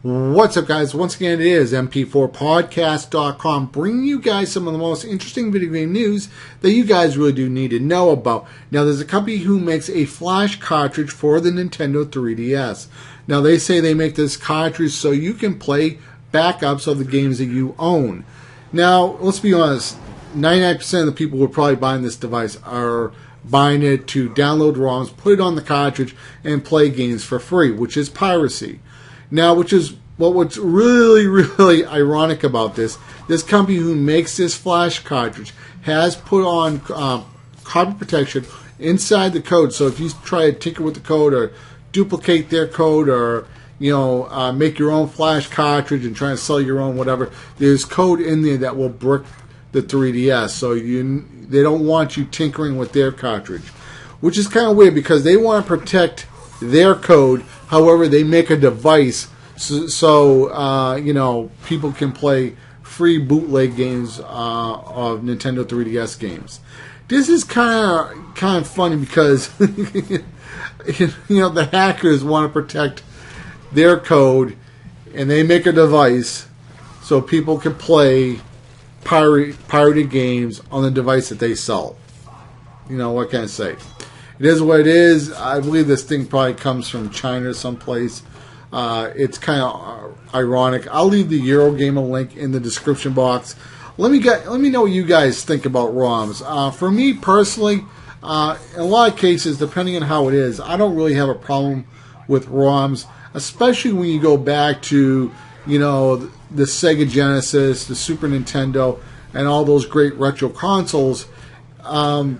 What's up, guys? Once again, it is mp4podcast.com, bringing you guys some of the most interesting video game news that you guys really do need to know about. Now, there's a company who makes a flash cartridge for the Nintendo 3DS. Now, they say they make this cartridge so you can play backups of the games that you own. Now, let's be honest, 99% of the people who are probably buying this device are buying it to download ROMs, put it on the cartridge, and play games for free, which is piracy. Now, what's really ironic about this company who makes this flash cartridge has put on copy protection inside the code. So if you try to tinker with the code or duplicate their code or make your own flash cartridge and try to sell your own whatever, there's code in there that will brick the 3DS. So they don't want you tinkering with their cartridge, which is kind of weird because they want to protect their code. However, they make a device so people can play free bootleg games of Nintendo 3DS games. This is kind of funny because the hackers want to protect their code, and they make a device so people can play pirated games on the device that they sell. What can I say? It is what it is. I believe this thing probably comes from China someplace. It's kind of ironic. I'll leave the Eurogamer link in the description box. Let me know what you guys think about ROMs. For me personally, in a lot of cases, depending on how it is, I don't really have a problem with ROMs, especially when you go back to the Sega Genesis, the Super Nintendo, and all those great retro consoles. I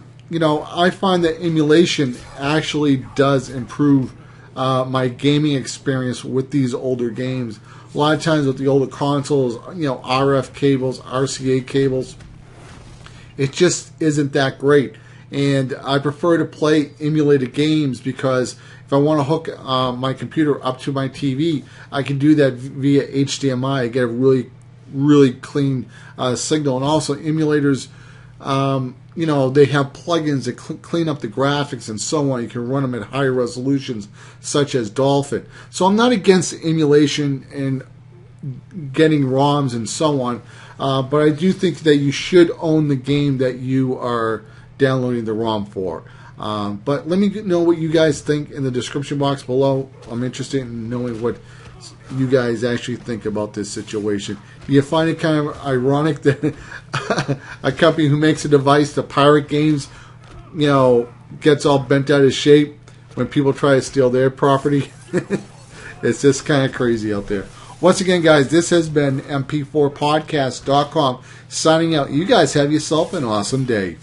find that emulation actually does improve my gaming experience with these older games. A lot of times with the older consoles, RF cables, RCA cables, it just isn't that great. And I prefer to play emulated games because if I want to hook my computer up to my TV, I can do that via HDMI. I get a really clean signal. And also emulators, they have plugins that clean up the graphics and so on. You can run them at higher resolutions, such as Dolphin. So I'm not against emulation and getting ROMs and so on, but I do think that you should own the game that you are downloading the ROM for. But let me know what you guys think in the description box below. I'm interested in knowing what you guys actually think about this situation. Do you find it kind of ironic that a company who makes a device to pirate games, gets all bent out of shape when people try to steal their property? It's just kind of crazy out there. Once again, guys, this has been mp4podcast.com signing out. You guys have yourself an awesome day.